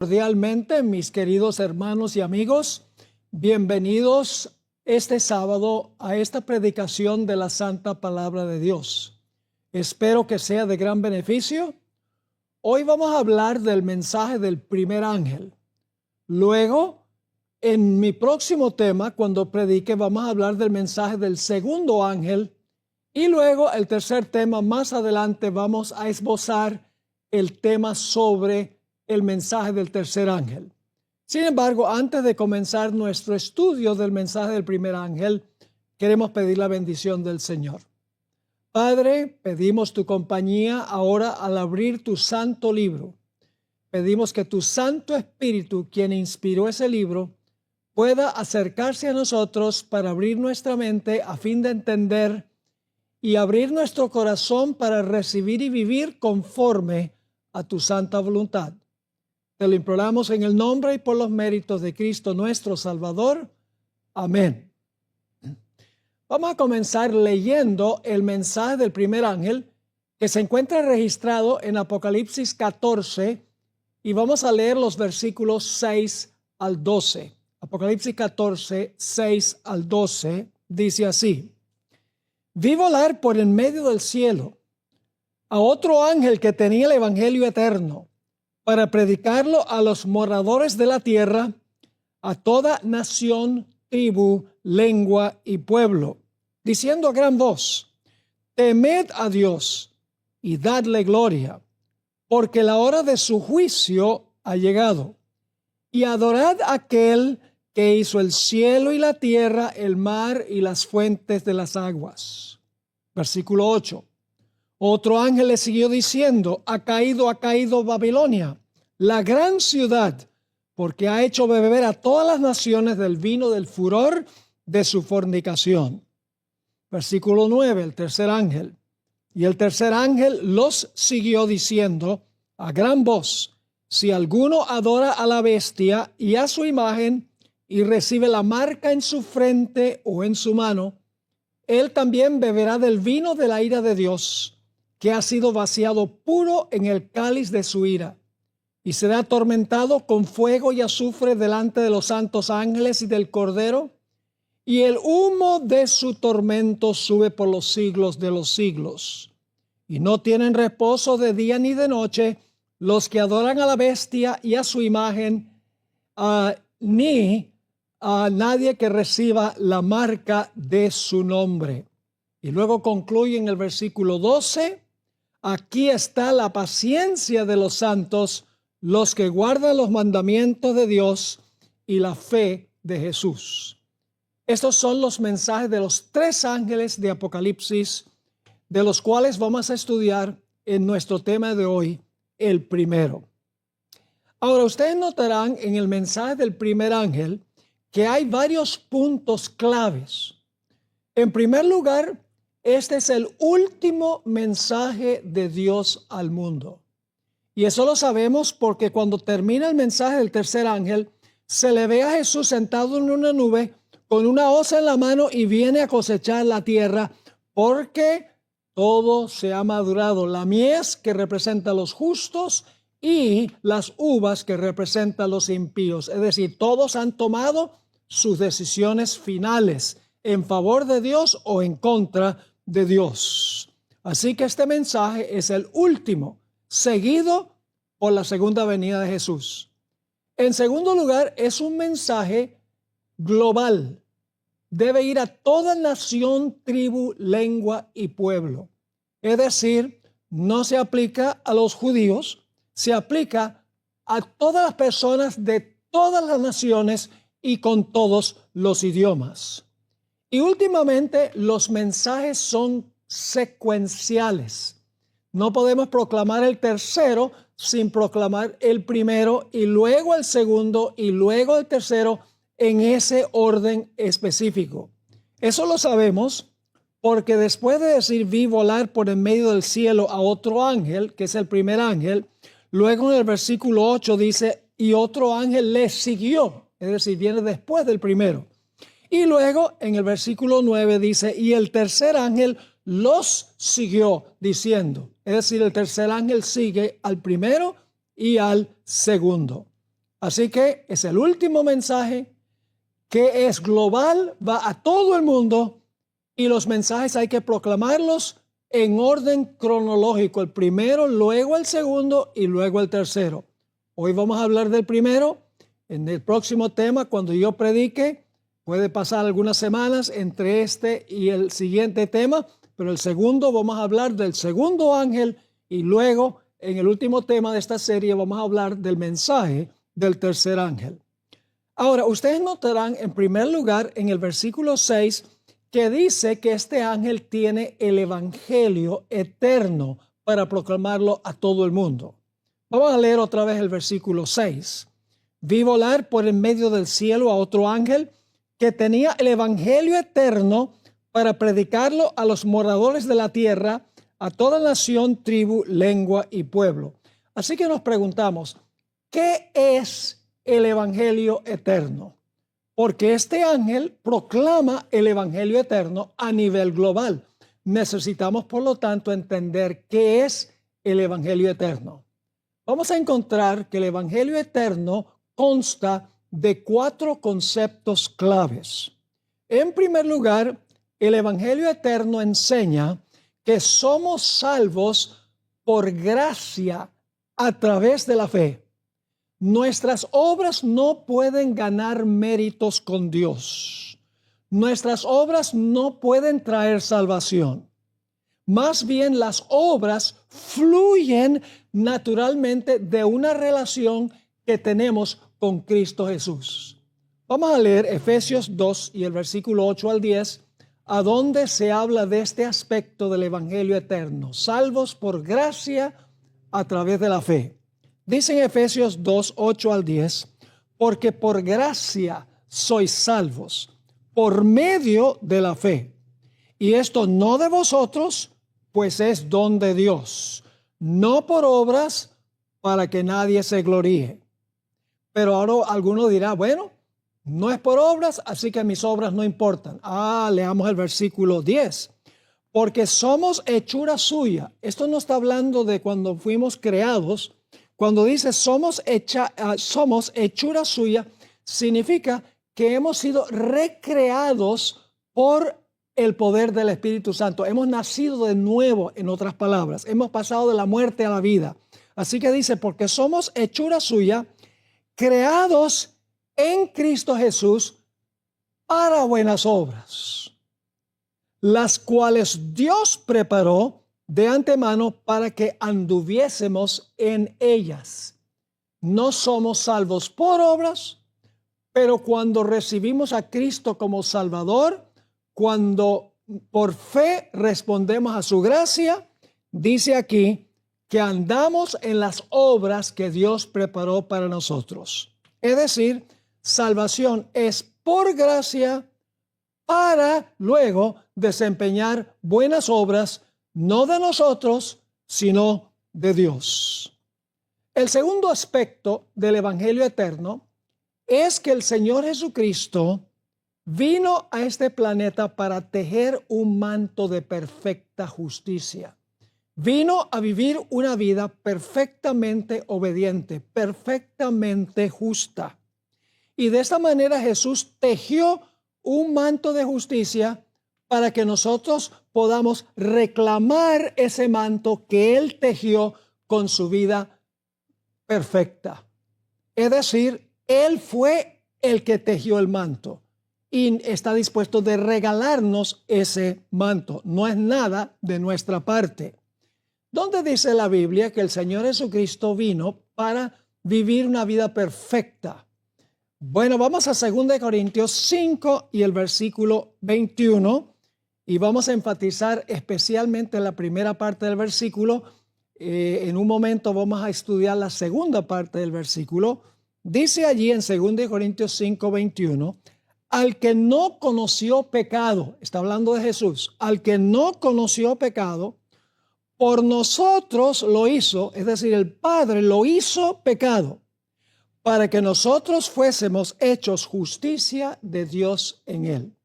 Cordialmente, mis queridos hermanos y amigos, bienvenidos este sábado a esta predicación de la Santa Palabra de Dios. Espero que sea de gran beneficio. Hoy vamos a hablar del mensaje del primer ángel. Luego, en mi próximo tema, cuando predique, vamos a hablar del mensaje del segundo ángel. Y luego, el tercer tema, más adelante, vamos a esbozar el tema sobre el mensaje del tercer ángel. Sin embargo, antes de comenzar nuestro estudio del mensaje del primer ángel, queremos pedir la bendición del Señor. Padre, pedimos tu compañía ahora al abrir tu santo libro. Pedimos que tu Santo Espíritu, quien inspiró ese libro, pueda acercarse a nosotros para abrir nuestra mente a fin de entender y abrir nuestro corazón para recibir y vivir conforme a tu santa voluntad. Te lo imploramos en el nombre y por los méritos de Cristo nuestro Salvador. Amén. Vamos a comenzar leyendo el mensaje del primer ángel que se encuentra registrado en Apocalipsis 14 y vamos a leer los versículos 6 al 12. Apocalipsis 14, 6 al 12 dice así: Vi volar por en medio del cielo a otro ángel que tenía el evangelio eterno, para predicarlo a los moradores de la tierra, a toda nación, tribu, lengua y pueblo, diciendo a gran voz: Temed a Dios y dadle gloria, porque la hora de su juicio ha llegado. Y adorad a aquel que hizo el cielo y la tierra, el mar y las fuentes de las aguas. Versículo 8. Otro ángel le siguió diciendo: ha caído Babilonia, la gran ciudad, porque ha hecho beber a todas las naciones del vino del furor de su fornicación. Versículo 9, el tercer ángel. Y el tercer ángel los siguió diciendo a gran voz: si alguno adora a la bestia y a su imagen y recibe la marca en su frente o en su mano, él también beberá del vino de la ira de Dios, que ha sido vaciado puro en el cáliz de su ira, y será atormentado con fuego y azufre delante de los santos ángeles y del Cordero, y el humo de su tormento sube por los siglos de los siglos. Y no tienen reposo de día ni de noche los que adoran a la bestia y a su imagen, ni a nadie que reciba la marca de su nombre. Y luego concluye en el versículo 12: aquí está la paciencia de los santos, los que guardan los mandamientos de Dios y la fe de Jesús. Estos son los mensajes de los tres ángeles de Apocalipsis, de los cuales vamos a estudiar en nuestro tema de hoy, el primero. Ahora, ustedes notarán en el mensaje del primer ángel que hay varios puntos claves. En primer lugar, este es el último mensaje de Dios al mundo. Y eso lo sabemos porque cuando termina el mensaje del tercer ángel, se le ve a Jesús sentado en una nube con una hoz en la mano y viene a cosechar la tierra, porque todo se ha madurado. La mies, que representa a los justos, y las uvas, que representan a los impíos. Es decir, todos han tomado sus decisiones finales en favor de Dios o en contra de Dios. Así que este mensaje es el último, seguido por la segunda venida de Jesús. En segundo lugar, es un mensaje global. Debe ir a toda nación, tribu, lengua y pueblo. Es decir, no se aplica a los judíos, se aplica a todas las personas de todas las naciones y con todos los idiomas. Y últimamente, los mensajes son secuenciales. No podemos proclamar el tercero sin proclamar el primero y luego el segundo y luego el tercero en ese orden específico. Eso lo sabemos porque después de decir vi volar por en medio del cielo a otro ángel, que es el primer ángel, luego en el versículo 8 dice y otro ángel le siguió, es decir, viene después del primero. Y luego en el versículo 9 dice y el tercer ángel los siguió diciendo, es decir, el tercer ángel sigue al primero y al segundo. Así que es el último mensaje que es global, va a todo el mundo y los mensajes hay que proclamarlos en orden cronológico. El primero, luego el segundo y luego el tercero. Hoy vamos a hablar del primero. En el próximo tema, cuando yo predique, puede pasar algunas semanas entre este y el siguiente tema, pero el segundo vamos a hablar del segundo ángel y luego en el último tema de esta serie vamos a hablar del mensaje del tercer ángel. Ahora, ustedes notarán en primer lugar en el versículo 6 que dice que este ángel tiene el evangelio eterno para proclamarlo a todo el mundo. Vamos a leer otra vez el versículo 6. Vi volar por en medio del cielo a otro ángel que tenía el evangelio eterno para predicarlo a los moradores de la tierra, a toda nación, tribu, lengua y pueblo. Así que nos preguntamos, ¿qué es el evangelio eterno? Porque este ángel proclama el evangelio eterno a nivel global. Necesitamos, por lo tanto, entender qué es el evangelio eterno. Vamos a encontrar que el evangelio eterno consta de 4 conceptos claves. En primer lugar, el evangelio eterno enseña que somos salvos por gracia a través de la fe. Nuestras obras no pueden ganar méritos con Dios. Nuestras obras no pueden traer salvación. Más bien las obras fluyen naturalmente de una relación que tenemos con Cristo Jesús. Vamos a leer Efesios 2 y el versículo 8 al 10, a donde se habla de este aspecto del evangelio eterno, salvos por gracia a través de la fe. Dice en Efesios 2, 8 al 10, porque por gracia sois salvos, por medio de la fe. Y esto no de vosotros, pues es don de Dios, no por obras para que nadie se gloríe. Pero ahora alguno dirá, bueno, no es por obras, así que mis obras no importan. Leamos el versículo 10. Porque somos hechura suya. Esto no está hablando de cuando fuimos creados. Cuando dice somos hechura suya, significa que hemos sido recreados por el poder del Espíritu Santo. Hemos nacido de nuevo, en otras palabras. Hemos pasado de la muerte a la vida. Así que dice, porque somos hechura suya, creados en Cristo Jesús para buenas obras, las cuales Dios preparó de antemano para que anduviésemos en ellas. No somos salvos por obras, pero cuando recibimos a Cristo como Salvador, cuando por fe respondemos a su gracia, dice aquí que andamos en las obras que Dios preparó para nosotros. Es decir, salvación es por gracia para luego desempeñar buenas obras, no de nosotros, sino de Dios. El segundo aspecto del evangelio eterno es que el Señor Jesucristo vino a este planeta para tejer un manto de perfecta justicia. Vino a vivir una vida perfectamente obediente, perfectamente justa. Y de esta manera Jesús tejió un manto de justicia para que nosotros podamos reclamar ese manto que Él tejió con su vida perfecta. Es decir, Él fue el que tejió el manto y está dispuesto de regalarnos ese manto. No es nada de nuestra parte. ¿Dónde dice la Biblia que el Señor Jesucristo vino para vivir una vida perfecta? Bueno, vamos a 2 Corintios 5 y el versículo 21 y vamos a enfatizar especialmente la primera parte del versículo. En un momento vamos a estudiar la segunda parte del versículo. Dice allí en 2 Corintios 5, 21, al que no conoció pecado, está hablando de Jesús, al que no conoció pecado, por nosotros lo hizo, es decir, el Padre lo hizo pecado, para que nosotros fuésemos hechos justicia de Dios en él.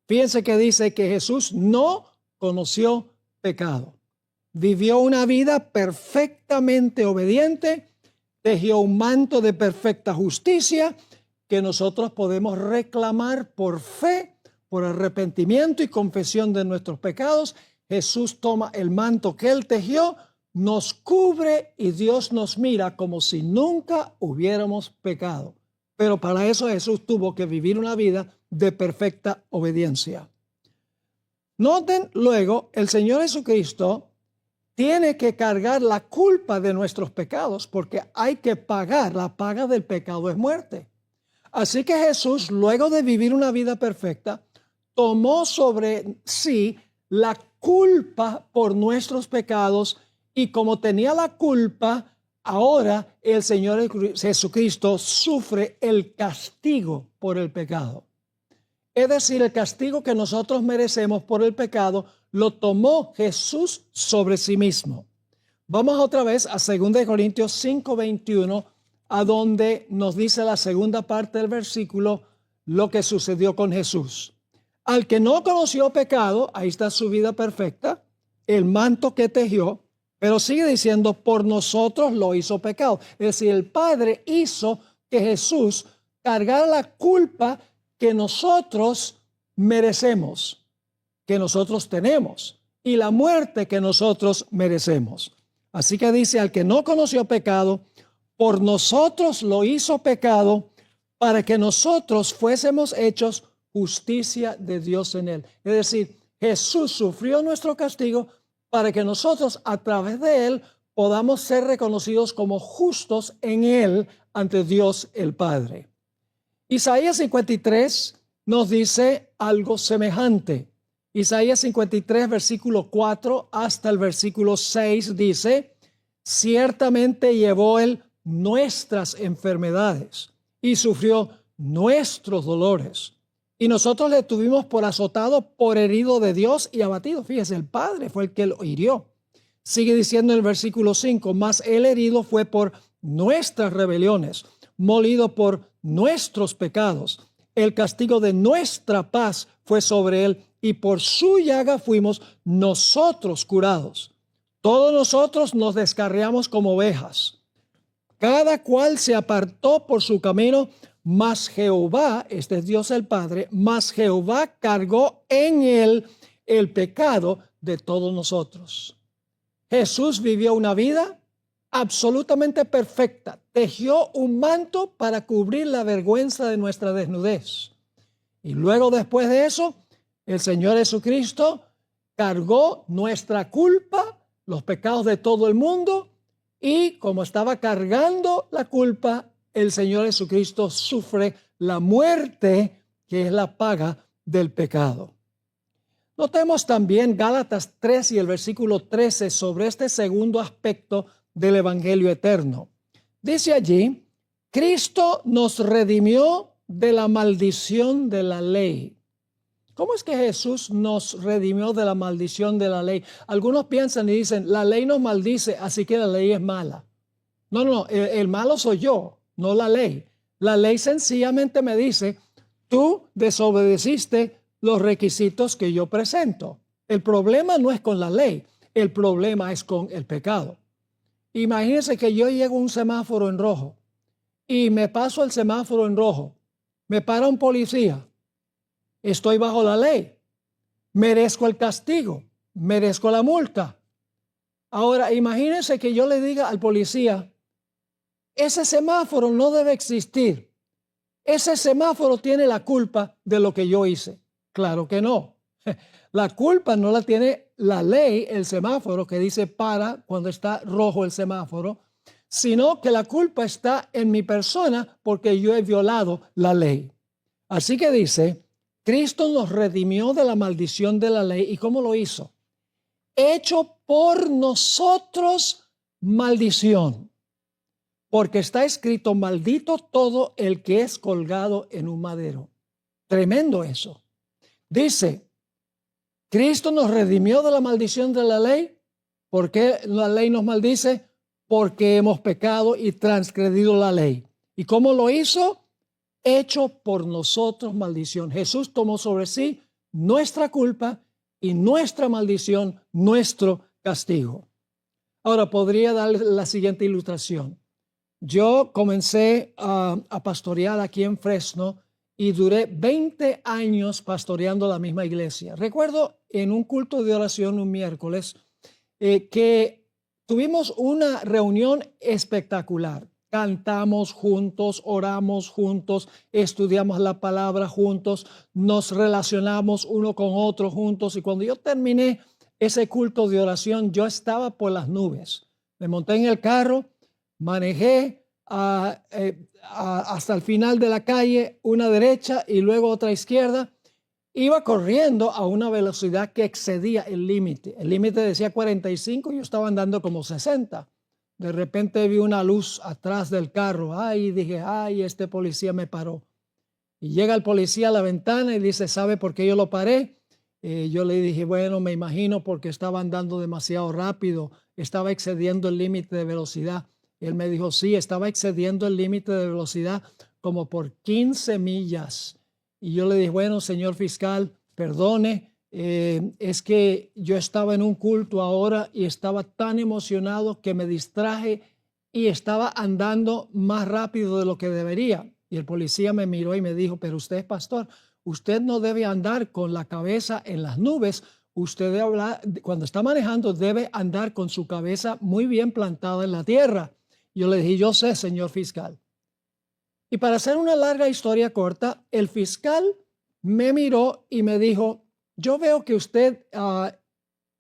Fíjense que dice que Jesús no conoció pecado. Vivió una vida perfectamente obediente, tejió un manto de perfecta justicia que nosotros podemos reclamar por fe, por arrepentimiento y confesión de nuestros pecados. Jesús toma el manto que Él tejió, nos cubre y Dios nos mira como si nunca hubiéramos pecado. Pero para eso Jesús tuvo que vivir una vida de perfecta obediencia. Noten luego, el Señor Jesucristo tiene que cargar la culpa de nuestros pecados porque hay que pagar. La paga del pecado es muerte. Así que Jesús, luego de vivir una vida perfecta, tomó sobre sí la culpa por nuestros pecados y como tenía la culpa, ahora el Señor Jesucristo sufre el castigo por el pecado. Es decir, el castigo que nosotros merecemos por el pecado lo tomó Jesús sobre sí mismo. Vamos otra vez a 2 Corintios 5:21, a donde nos dice la segunda parte del versículo lo que sucedió con Jesús. Al que no conoció pecado, ahí está su vida perfecta, el manto que tejió, pero sigue diciendo, por nosotros lo hizo pecado. Es decir, el Padre hizo que Jesús cargara la culpa que nosotros merecemos, que nosotros tenemos, y la muerte que nosotros merecemos. Así que dice, al que no conoció pecado, por nosotros lo hizo pecado, para que nosotros fuésemos hechos justicia de Dios en él. Es decir, Jesús sufrió nuestro castigo para que nosotros a través de él podamos ser reconocidos como justos en él ante Dios el Padre. Isaías 53 nos dice algo semejante. Isaías 53, versículo 4 hasta el versículo 6 dice, ciertamente llevó él nuestras enfermedades y sufrió nuestros dolores. Y nosotros le tuvimos por azotado, por herido de Dios y abatido. Fíjese, el Padre fue el que lo hirió. Sigue diciendo el versículo 5, mas el herido fue por nuestras rebeliones, molido por nuestros pecados. El castigo de nuestra paz fue sobre él, y por su llaga fuimos nosotros curados. Todos nosotros nos descarriamos como ovejas. Cada cual se apartó por su camino, mas Jehová, este es Dios el Padre, mas Jehová cargó en él el pecado de todos nosotros. Jesús vivió una vida absolutamente perfecta. Tejió un manto para cubrir la vergüenza de nuestra desnudez. Y luego, después de eso, el Señor Jesucristo cargó nuestra culpa, los pecados de todo el mundo, y como estaba cargando la culpa, el Señor Jesucristo sufre la muerte, que es la paga del pecado. Notemos también Gálatas 3 y el versículo 13 sobre este segundo aspecto del Evangelio eterno. Dice allí, Cristo nos redimió de la maldición de la ley. ¿Cómo es que Jesús nos redimió de la maldición de la ley? Algunos piensan y dicen, la ley nos maldice, así que la ley es mala. No, el malo soy yo, no la ley. La ley sencillamente me dice, tú desobedeciste los requisitos que yo presento. El problema no es con la ley, el problema es con el pecado. Imagínense que yo llego a un semáforo en rojo y me paso el semáforo en rojo. Me para un policía. Estoy bajo la ley. Merezco el castigo. Merezco la multa. Ahora, imagínense que yo le diga al policía, ese semáforo no debe existir. Ese semáforo tiene la culpa de lo que yo hice. Claro que no. La culpa no la tiene la ley, el semáforo que dice para cuando está rojo el semáforo, sino que la culpa está en mi persona porque yo he violado la ley. Así que dice, Cristo nos redimió de la maldición de la ley. ¿Y cómo lo hizo? Hecho por nosotros maldición. Porque está escrito, maldito todo el que es colgado en un madero. Tremendo eso. Dice, Cristo nos redimió de la maldición de la ley. ¿Por qué la ley nos maldice? Porque hemos pecado y transgredido la ley. ¿Y cómo lo hizo? Hecho por nosotros maldición. Jesús tomó sobre sí nuestra culpa y nuestra maldición, nuestro castigo. Ahora podría dar la siguiente ilustración. Yo comencé a pastorear aquí en Fresno y duré 20 años pastoreando la misma iglesia. Recuerdo en un culto de oración un miércoles que tuvimos una reunión espectacular. Cantamos juntos, oramos juntos, estudiamos la palabra juntos, nos relacionamos uno con otro juntos. Y cuando yo terminé ese culto de oración, yo estaba por las nubes. Me monté en el carro, manejé hasta el final de la calle, una derecha y luego otra izquierda. Iba corriendo a una velocidad que excedía el límite. El límite decía 45 y yo estaba andando como 60. De repente vi una luz atrás del carro. Ay, dije, ay, este policía me paró. Y llega el policía a la ventana y dice, ¿sabe por qué yo lo paré? Yo le dije, bueno, me imagino porque estaba andando demasiado rápido, estaba excediendo el límite de velocidad. Él me dijo, sí, estaba excediendo el límite de velocidad como por 15 millas. Y yo le dije, bueno, señor fiscal, perdone, es que yo estaba en un culto ahora y estaba tan emocionado que me distraje y estaba andando más rápido de lo que debería. Y el policía me miró y me dijo, pero usted es pastor, usted no debe andar con la cabeza en las nubes, usted debe hablar, cuando está manejando debe andar con su cabeza muy bien plantada en la tierra. Yo le dije, yo sé, señor fiscal. Y para hacer una larga historia corta, el fiscal me miró y me dijo, yo veo que usted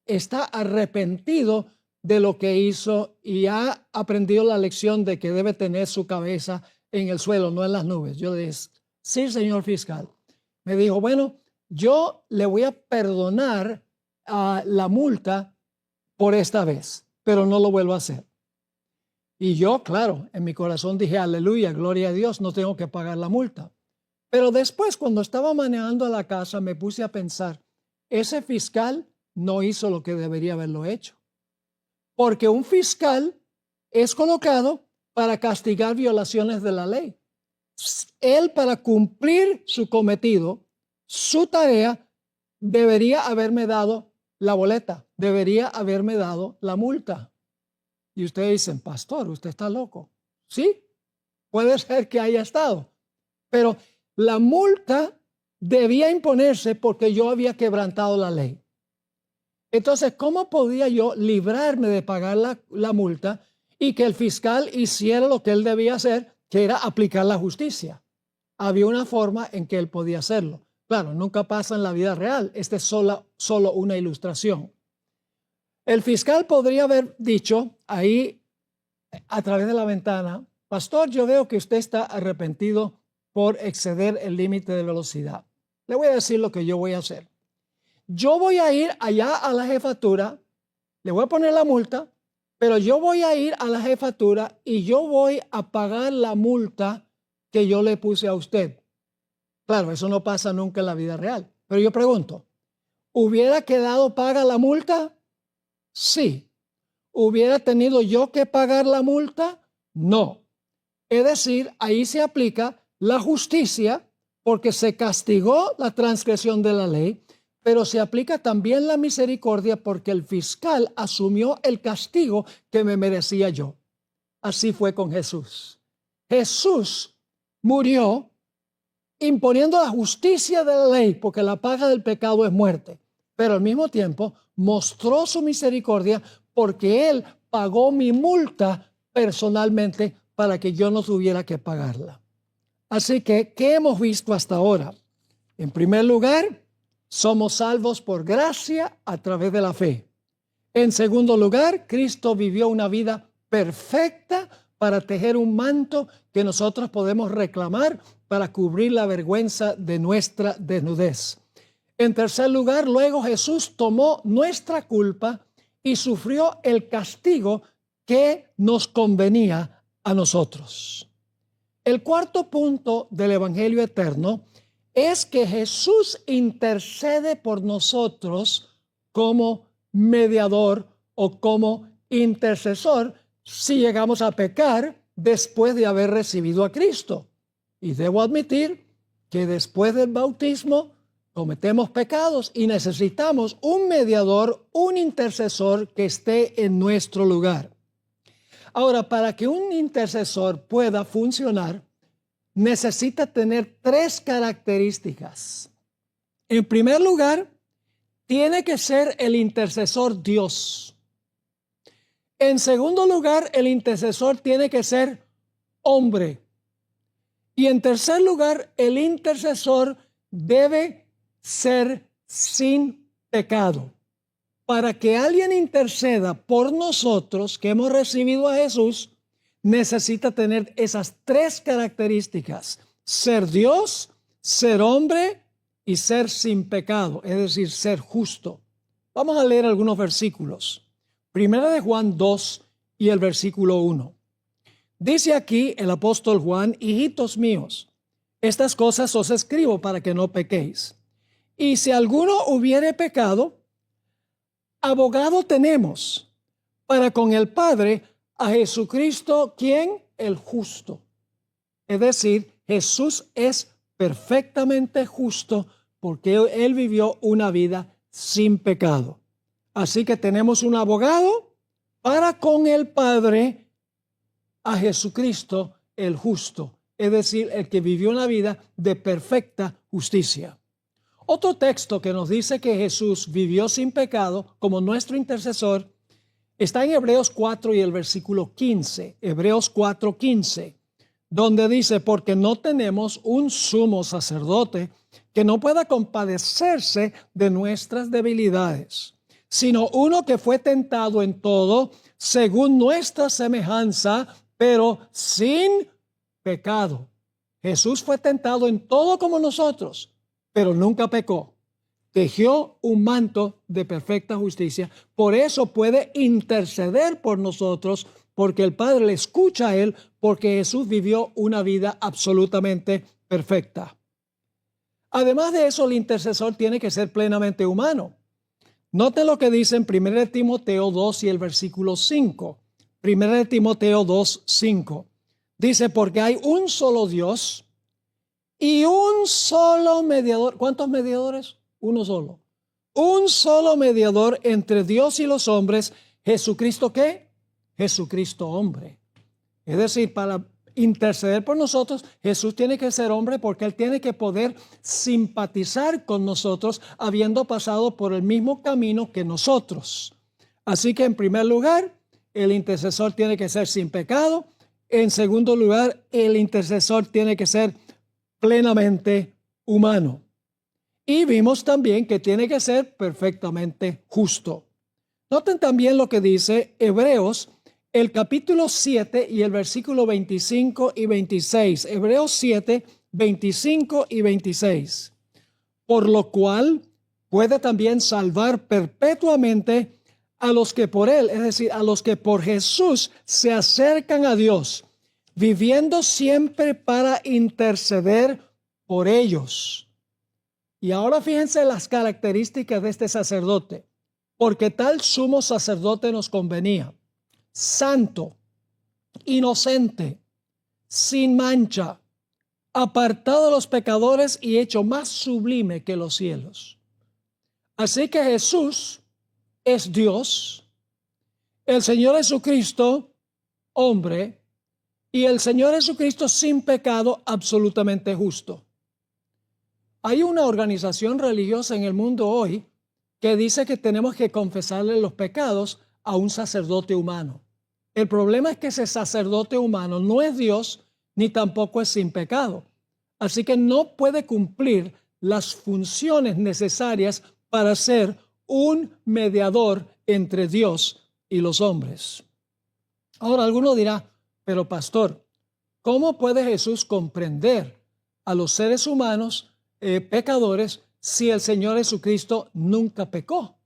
está arrepentido de lo que hizo y ha aprendido la lección de que debe tener su cabeza en el suelo, no en las nubes. Yo le dije, sí, señor fiscal. Me dijo, bueno, yo le voy a perdonar la multa por esta vez, pero no lo vuelvo a hacer. Y yo, claro, en mi corazón dije, aleluya, gloria a Dios, no tengo que pagar la multa. Pero después, cuando estaba manejando a la casa, me puse a pensar, ese fiscal no hizo lo que debería haberlo hecho. Porque un fiscal es colocado para castigar violaciones de la ley. Él, para cumplir su cometido, su tarea, debería haberme dado la boleta, debería haberme dado la multa. Y ustedes dicen, pastor, usted está loco. Sí, puede ser que haya estado, pero la multa debía imponerse porque yo había quebrantado la ley. Entonces, ¿cómo podía yo librarme de pagar la multa y que el fiscal hiciera lo que él debía hacer, que era aplicar la justicia? Había una forma en que él podía hacerlo. Claro, nunca pasa en la vida real. Esta es solo una ilustración. El fiscal podría haber dicho ahí a través de la ventana, pastor, yo veo que usted está arrepentido por exceder el límite de velocidad. Le voy a decir lo que yo voy a hacer. Yo voy a ir allá a la jefatura, le voy a poner la multa, pero yo voy a ir a la jefatura y yo voy a pagar la multa que yo le puse a usted. Claro, eso no pasa nunca en la vida real. Pero yo pregunto, ¿hubiera quedado paga la multa? Sí. ¿Hubiera tenido yo que pagar la multa? No. Es decir, ahí se aplica la justicia porque se castigó la transgresión de la ley, pero se aplica también la misericordia porque el fiscal asumió el castigo que me merecía yo. Así fue con Jesús. Jesús murió imponiendo la justicia de la ley porque la paga del pecado es muerte, pero al mismo tiempo mostró su misericordia porque Él pagó mi multa personalmente para que yo no tuviera que pagarla. Así que, ¿qué hemos visto hasta ahora? En primer lugar, somos salvos por gracia a través de la fe. En segundo lugar, Cristo vivió una vida perfecta para tejer un manto que nosotros podemos reclamar para cubrir la vergüenza de nuestra desnudez. En tercer lugar, luego Jesús tomó nuestra culpa y sufrió el castigo que nos convenía a nosotros. El cuarto punto del Evangelio eterno es que Jesús intercede por nosotros como mediador o como intercesor si llegamos a pecar después de haber recibido a Cristo. Y debo admitir que después del bautismo cometemos pecados y necesitamos un mediador, un intercesor que esté en nuestro lugar. Ahora, para que un intercesor pueda funcionar, necesita tener tres características. En primer lugar, tiene que ser el intercesor Dios. En segundo lugar, el intercesor tiene que ser hombre. Y en tercer lugar, el intercesor debe ser sin pecado. Para que alguien interceda por nosotros que hemos recibido a Jesús, necesita tener esas tres características: ser Dios, ser hombre y ser sin pecado, es decir, ser justo. Vamos a leer algunos versículos. Primera de Juan 2 y el versículo 1. Dice aquí el apóstol Juan: hijitos míos, estas cosas os escribo para que no pequéis. Y si alguno hubiere pecado, abogado tenemos para con el Padre a Jesucristo, ¿quién? El justo. Es decir, Jesús es perfectamente justo porque Él vivió una vida sin pecado. Así que tenemos un abogado para con el Padre a Jesucristo el justo, es decir, el que vivió una vida de perfecta justicia. Otro texto que nos dice que Jesús vivió sin pecado como nuestro intercesor está en Hebreos 4 y el versículo 15, Hebreos 4:15, donde dice: porque no tenemos un sumo sacerdote que no pueda compadecerse de nuestras debilidades, sino uno que fue tentado en todo según nuestra semejanza, pero sin pecado. Jesús fue tentado en todo como nosotros, pero nunca pecó. Tejió un manto de perfecta justicia. Por eso puede interceder por nosotros, porque el Padre le escucha a Él, porque Jesús vivió una vida absolutamente perfecta. Además de eso, el intercesor tiene que ser plenamente humano. Noten lo que dice en 1 Timoteo 2 y el versículo 5. 1 Timoteo 2, 5. Dice: porque hay un solo Dios y un solo mediador. ¿Cuántos mediadores? Uno solo. Un solo mediador entre Dios y los hombres. ¿Jesucristo qué? Jesucristo hombre. Es decir, para interceder por nosotros, Jesús tiene que ser hombre porque Él tiene que poder simpatizar con nosotros habiendo pasado por el mismo camino que nosotros. Así que en primer lugar, el intercesor tiene que ser sin pecado. En segundo lugar, el intercesor tiene que ser plenamente humano. Y vimos también que tiene que ser perfectamente justo. Noten también lo que dice Hebreos, el capítulo 7 y el versículo 25 y 26. Hebreos 7, 25 y 26. Por lo cual puede también salvar perpetuamente a los que por Él, es decir, a los que por Jesús se acercan a Dios, viviendo siempre para interceder por ellos. Y ahora fíjense las características de este sacerdote. Porque tal sumo sacerdote nos convenía: santo, inocente, sin mancha, apartado de los pecadores y hecho más sublime que los cielos. Así que Jesús es Dios, el Señor Jesucristo, hombre, y el Señor Jesucristo sin pecado, absolutamente justo. Hay una organización religiosa en el mundo hoy que dice que tenemos que confesarle los pecados a un sacerdote humano. El problema es que ese sacerdote humano no es Dios ni tampoco es sin pecado. Así que no puede cumplir las funciones necesarias para ser un mediador entre Dios y los hombres. Ahora alguno dirá: pero pastor, ¿cómo puede Jesús comprender a los seres humanos pecadores si el Señor Jesucristo nunca pecó?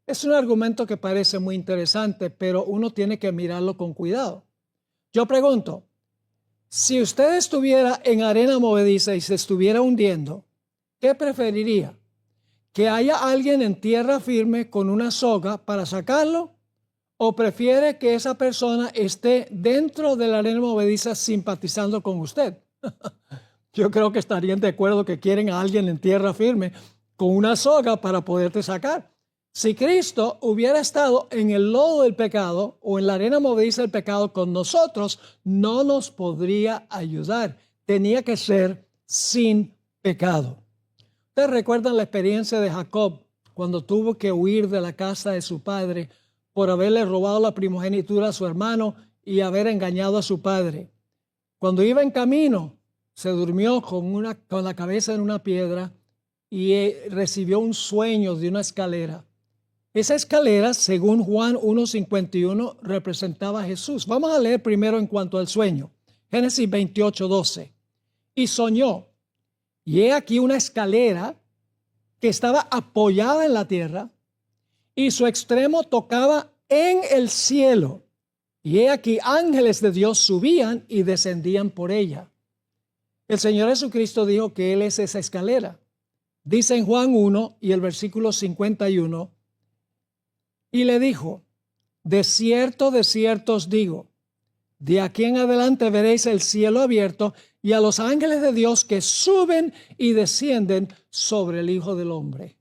Es un argumento que parece muy interesante, pero uno tiene que mirarlo con cuidado. Yo pregunto, si usted estuviera en arena movediza y se estuviera hundiendo, ¿qué preferiría? ¿Que haya alguien en tierra firme con una soga para sacarlo? ¿O prefiere que esa persona esté dentro de la arena movediza simpatizando con usted? Yo creo que estarían de acuerdo que quieren a alguien en tierra firme con una soga para poderte sacar. Si Cristo hubiera estado en el lodo del pecado o en la arena movediza del pecado con nosotros, no nos podría ayudar. Tenía que ser sin pecado. Ustedes recuerdan la experiencia de Jacob cuando tuvo que huir de la casa de su padre por haberle robado la primogenitura a su hermano y haber engañado a su padre. Cuando iba en camino, se durmió con la cabeza en una piedra y recibió un sueño de una escalera. Esa escalera, según Juan 1:51, representaba a Jesús. Vamos a leer primero en cuanto al sueño. Génesis 28:12. Y soñó, y he aquí una escalera que estaba apoyada en la tierra, y su extremo tocaba en el cielo. Y he aquí ángeles de Dios subían y descendían por ella. El Señor Jesucristo dijo que Él es esa escalera. Dice en Juan 1 y el versículo 51, y le dijo, de cierto os digo, de aquí en adelante veréis el cielo abierto y a los ángeles de Dios que suben y descienden sobre el Hijo del Hombre.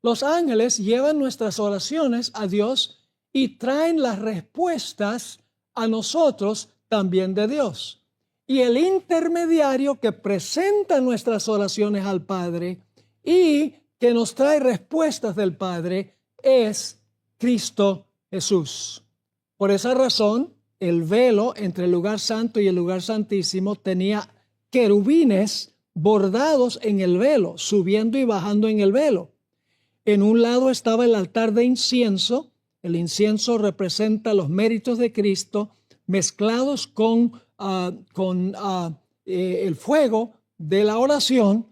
Los ángeles llevan nuestras oraciones a Dios y traen las respuestas a nosotros también de Dios. Y el intermediario que presenta nuestras oraciones al Padre y que nos trae respuestas del Padre es Cristo Jesús. Por esa razón, el velo entre el lugar santo y el lugar santísimo tenía querubines bordados en el velo, subiendo y bajando en el velo. En un lado estaba el altar de incienso. El incienso representa los méritos de Cristo mezclados con el fuego de la oración,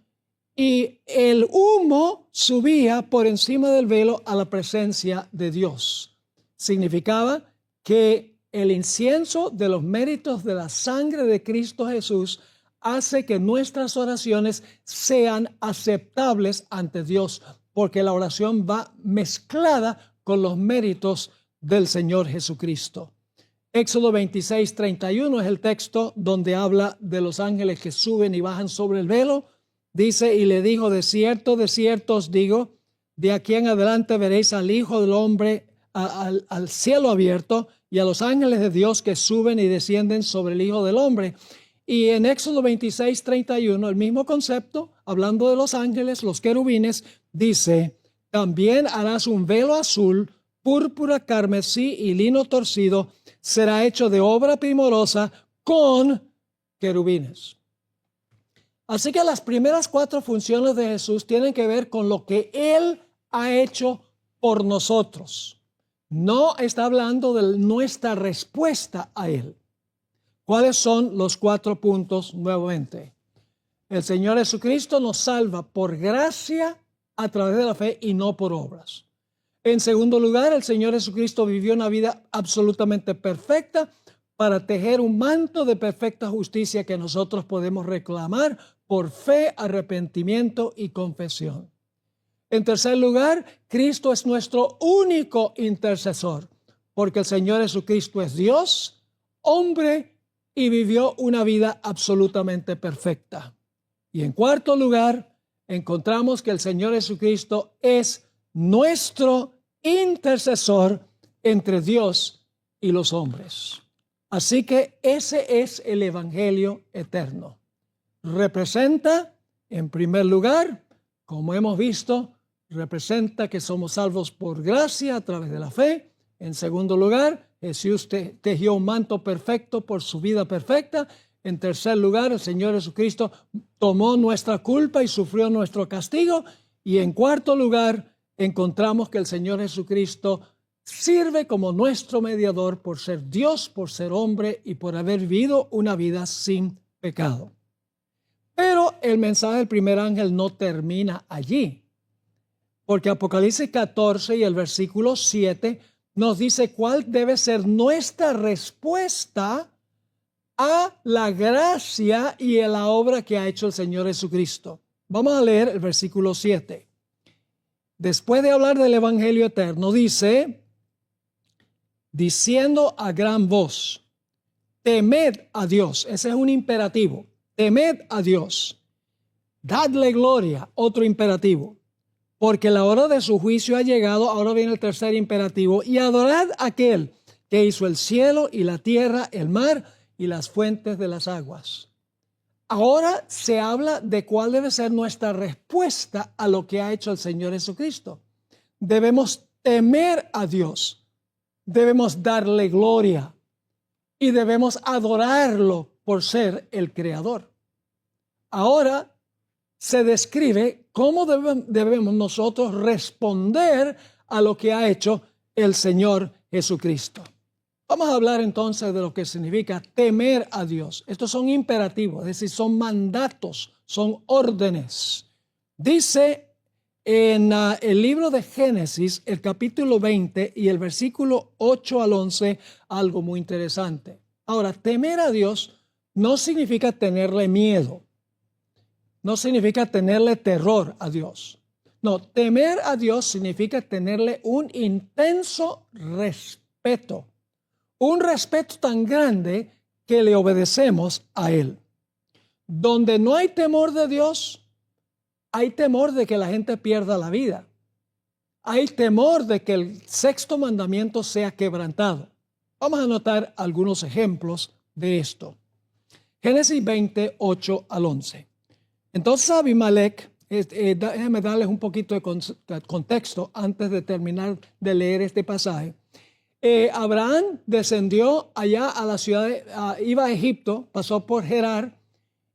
y el humo subía por encima del velo a la presencia de Dios. Significaba que el incienso de los méritos de la sangre de Cristo Jesús hace que nuestras oraciones sean aceptables ante Dios, porque la oración va mezclada con los méritos del Señor Jesucristo. Éxodo 26:31 es el texto donde habla de los ángeles que suben y bajan sobre el velo. Dice, y le dijo, de cierto os digo, de aquí en adelante veréis al Hijo del Hombre al cielo abierto y a los ángeles de Dios que suben y descienden sobre el Hijo del Hombre. Y en Éxodo 26:31, el mismo concepto, hablando de los ángeles, los querubines, dice, también harás un velo azul, púrpura, carmesí y lino torcido, será hecho de obra primorosa con querubines. Así que las primeras 4 funciones de Jesús tienen que ver con lo que Él ha hecho por nosotros. No está hablando de nuestra respuesta a Él. ¿Cuáles son los 4 puntos nuevamente? El Señor Jesucristo nos salva por gracia a través de la fe y no por obras. En segundo lugar, el Señor Jesucristo vivió una vida absolutamente perfecta para tejer un manto de perfecta justicia que nosotros podemos reclamar por fe, arrepentimiento y confesión. En tercer lugar, Cristo es nuestro único intercesor, porque el Señor Jesucristo es Dios, hombre, y vivió una vida absolutamente perfecta. Y en cuarto lugar, encontramos que el Señor Jesucristo es nuestro intercesor entre Dios y los hombres. Así que ese es el Evangelio eterno. Representa, en primer lugar, como hemos visto, representa que somos salvos por gracia a través de la fe. En segundo lugar, Jesús tejió un manto perfecto por su vida perfecta. En tercer lugar, el Señor Jesucristo tomó nuestra culpa y sufrió nuestro castigo. Y en cuarto lugar, encontramos que el Señor Jesucristo sirve como nuestro mediador por ser Dios, por ser hombre y por haber vivido una vida sin pecado. Pero el mensaje del primer ángel no termina allí, porque Apocalipsis 14 y el versículo 7 nos dice cuál debe ser nuestra respuesta a la gracia y a la obra que ha hecho el Señor Jesucristo. Vamos a leer el versículo 7. Después de hablar del Evangelio eterno, dice, diciendo a gran voz, temed a Dios. Ese es un imperativo. Temed a Dios. Dadle gloria, otro imperativo. porque la hora de su juicio ha llegado. Ahora viene el tercer imperativo: y adorad a aquel que hizo el cielo y la tierra, el mar y las fuentes de las aguas. Ahora se habla de cuál debe ser nuestra respuesta a lo que ha hecho el Señor Jesucristo. Debemos temer a Dios, debemos darle gloria y debemos adorarlo por ser el Creador. Ahora se describe cómo debemos nosotros responder a lo que ha hecho el Señor Jesucristo. Vamos a hablar entonces de lo que significa temer a Dios. Estos son imperativos, es decir, son mandatos, son órdenes. Dice en el libro de Génesis, el capítulo 20 y el versículo 8 al 11, algo muy interesante. Ahora, temer a Dios no significa tenerle miedo, no significa tenerle terror a Dios. No, temer a Dios significa tenerle un intenso respeto. Un respeto tan grande que le obedecemos a Él. Donde no hay temor de Dios, hay temor de que la gente pierda la vida. Hay temor de que el sexto mandamiento sea quebrantado. Vamos a notar algunos ejemplos de esto. Génesis 20, 8 al 11. Entonces Abimelech, déjenme darles un poquito de contexto antes de terminar de leer este pasaje. Abraham descendió allá a la ciudad, iba a Egipto, pasó por Gerar,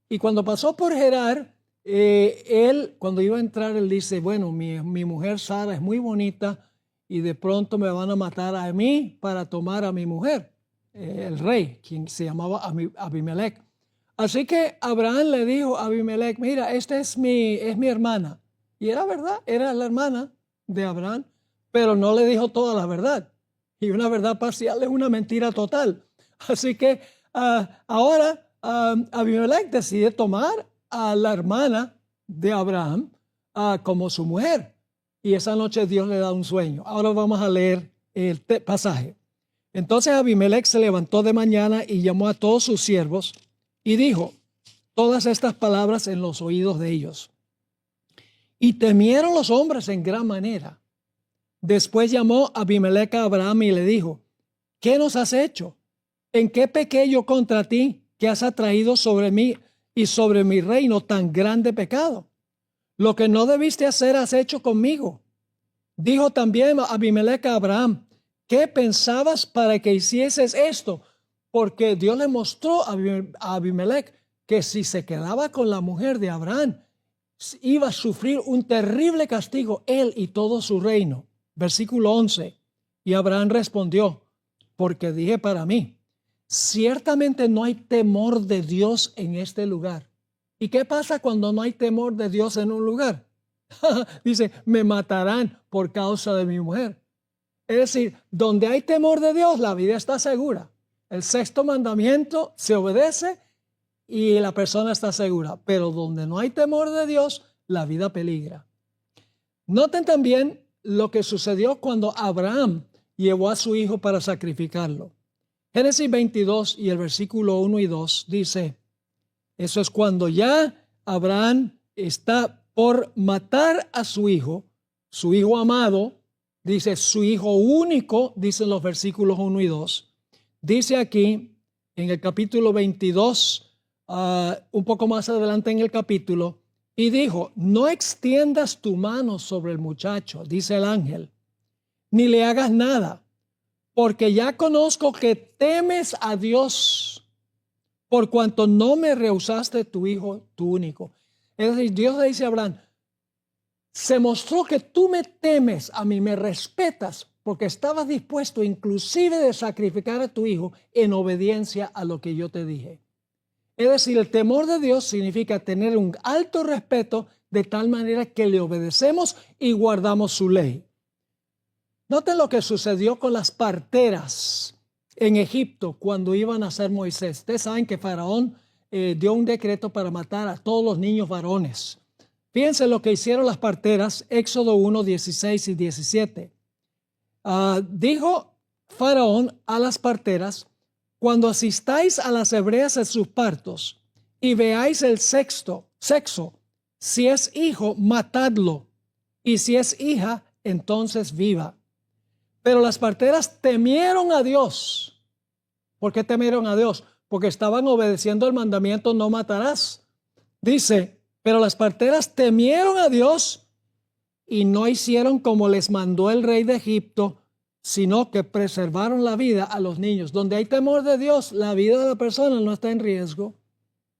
y cuando pasó por Gerar, él, cuando iba a entrar, él dice, bueno, mi mujer Sara es muy bonita y de pronto me van a matar a mí para tomar a mi mujer, el rey, quien se llamaba Abimelech. Así que Abraham le dijo a Abimelech, mira, esta es mi hermana. Y era verdad, era la hermana de Abraham, pero no le dijo toda la verdad. Y una verdad parcial es una mentira total. Así que ahora Abimelech decide tomar a la hermana de Abraham como su mujer. Y esa noche Dios le da un sueño. Ahora vamos a leer el pasaje. Entonces Abimelech se levantó de mañana y llamó a todos sus siervos y dijo todas estas palabras en los oídos de ellos. Y temieron los hombres en gran manera. Después llamó Abimelech a Abraham y le dijo, ¿qué nos has hecho? ¿En qué pequé yo contra ti que has atraído sobre mí y sobre mi reino tan grande pecado? Lo que no debiste hacer has hecho conmigo. Dijo también Abimelech a Abraham, ¿qué pensabas para que hicieses esto? Porque Dios le mostró a Abimelech que si se quedaba con la mujer de Abraham, iba a sufrir un terrible castigo, él y todo su reino. Versículo 11. Y Abraham respondió, porque dije para mí, ciertamente no hay temor de Dios en este lugar. ¿Y qué pasa cuando no hay temor de Dios en un lugar? Dice, me matarán por causa de mi mujer. Es decir, donde hay temor de Dios, la vida está segura. El sexto mandamiento se obedece y la persona está segura. Pero donde no hay temor de Dios, la vida peligra. Noten también lo que sucedió cuando Abraham llevó a su hijo para sacrificarlo. Génesis 22 y el versículo 1 y 2 dice, eso es cuando ya Abraham está por matar a su hijo amado, dice su hijo único, dicen los versículos 1 y 2. Dice aquí en el capítulo 22, un poco más adelante en el capítulo, y dijo, no extiendas tu mano sobre el muchacho, dice el ángel, ni le hagas nada, porque ya conozco que temes a Dios, por cuanto no me rehusaste tu hijo, tu único. Es decir, Dios le dice a Abraham, se mostró que tú me temes a mí, me respetas, porque estabas dispuesto inclusive de sacrificar a tu hijo en obediencia a lo que yo te dije. Es decir, el temor de Dios significa tener un alto respeto de tal manera que le obedecemos y guardamos su ley. Noten lo que sucedió con las parteras en Egipto cuando iba a nacer Moisés. Ustedes saben que Faraón dio un decreto para matar a todos los niños varones. Fíjense lo que hicieron las parteras, Éxodo 1, 16 y 17. Dijo Faraón a las parteras, cuando asistáis a las hebreas en sus partos y veáis el sexo, si es hijo, matadlo. y si es hija, entonces viva. Pero las parteras temieron a Dios. ¿Por qué temieron a Dios? Porque estaban obedeciendo el mandamiento no matarás. Dice, pero las parteras temieron a Dios y no hicieron como les mandó el rey de Egipto, sino que preservaron la vida a los niños. Donde hay temor de Dios, la vida de la persona no está en riesgo,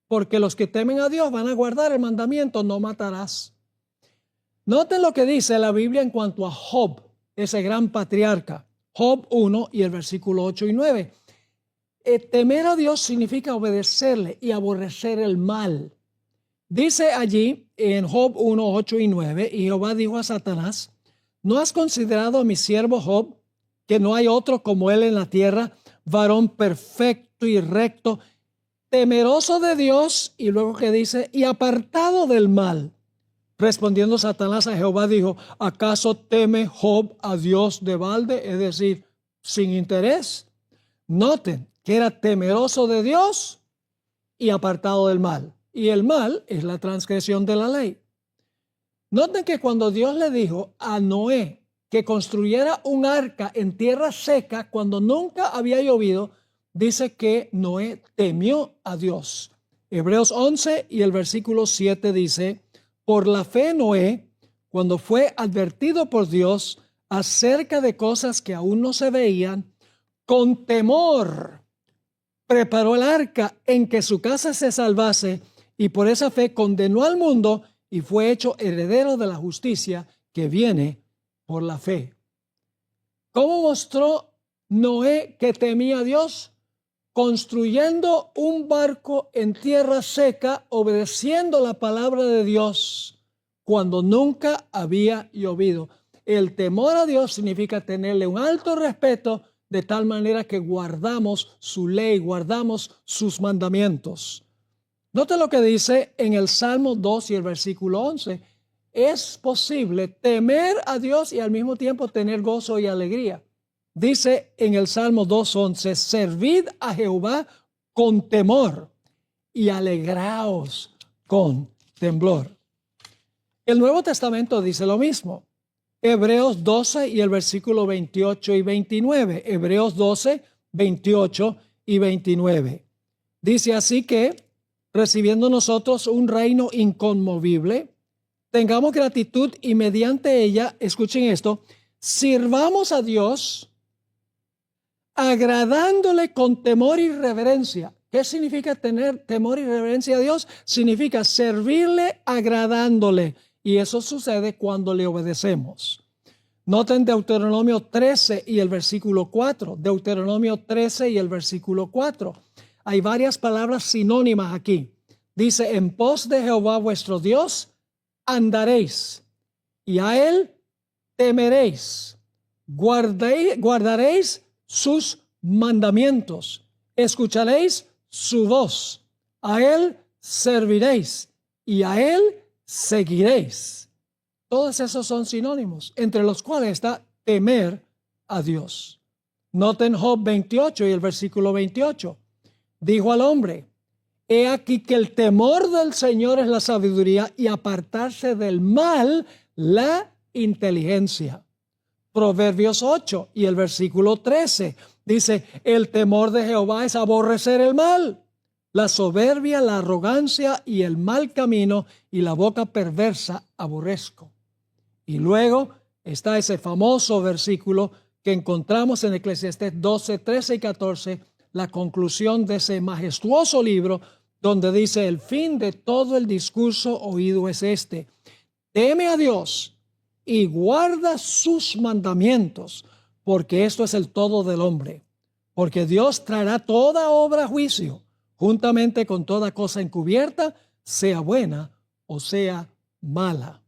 porque los que temen a Dios van a guardar el mandamiento no matarás. Noten lo que dice la Biblia en cuanto a Job, ese gran patriarca. Job 1 y el versículo 8 y 9. Temer a Dios significa obedecerle y aborrecer el mal. Dice allí en Job 1, 8 y 9, y Jehová dijo a Satanás, ¿no has considerado a mi siervo Job, que no hay otro como él en la tierra, varón perfecto y recto, temeroso de Dios? Y luego que dice, y apartado del mal. Respondiendo Satanás a Jehová dijo, ¿acaso teme Job a Dios de balde? Es decir, sin interés. Noten que era temeroso de Dios y apartado del mal. Y el mal es la transgresión de la ley. Noten que cuando Dios le dijo a Noé que construyera un arca en tierra seca cuando nunca había llovido, dice que Noé temió a Dios. Hebreos 11 y el versículo 7 dice, por la fe Noé, cuando fue advertido por Dios acerca de cosas que aún no se veían, con temor preparó el arca en que su casa se salvase, y por esa fe condenó al mundo y fue hecho heredero de la justicia que viene por la fe. ¿Cómo mostró Noé que temía a Dios? Construyendo un barco en tierra seca, obedeciendo la palabra de Dios cuando nunca había llovido. El temor a Dios significa tenerle un alto respeto, de tal manera que guardamos su ley, guardamos sus mandamientos. Note lo que dice en el Salmo 2 y el versículo 11. Es posible temer a Dios y al mismo tiempo tener gozo y alegría. Dice en el Salmo 2:11, servid a Jehová con temor y alegraos con temblor. El Nuevo Testamento dice lo mismo. Hebreos 12 y el versículo 28 y 29. Hebreos 12, 28 y 29. Dice así que, recibiendo nosotros un reino inconmovible, tengamos gratitud y mediante ella, escuchen esto, sirvamos a Dios agradándole con temor y reverencia. ¿Qué significa tener temor y reverencia a Dios? Significa servirle agradándole. Y eso sucede cuando le obedecemos. Noten Deuteronomio 13 y el versículo 4. Deuteronomio 13 y el versículo 4. Hay varias palabras sinónimas aquí. Dice, en pos de Jehová vuestro Dios andaréis, y a él temeréis. Guardaréis sus mandamientos. Escucharéis su voz. A él serviréis, y a él seguiréis. Todos esos son sinónimos, entre los cuales está temer a Dios. Noten Job 28 y el versículo 28. Dijo al hombre, he aquí que el temor del Señor es la sabiduría y apartarse del mal la inteligencia. Proverbios 8 y el versículo 13 dice, el temor de Jehová es aborrecer el mal, la soberbia, la arrogancia y el mal camino y la boca perversa aborrezco. Y luego está ese famoso versículo que encontramos en Eclesiastés 12, 13 y 14, la conclusión de ese majestuoso libro, donde dice, el fin de todo el discurso oído es este, teme a Dios y guarda sus mandamientos, porque esto es el todo del hombre. Porque Dios traerá toda obra a juicio, juntamente con toda cosa encubierta, sea buena o sea mala.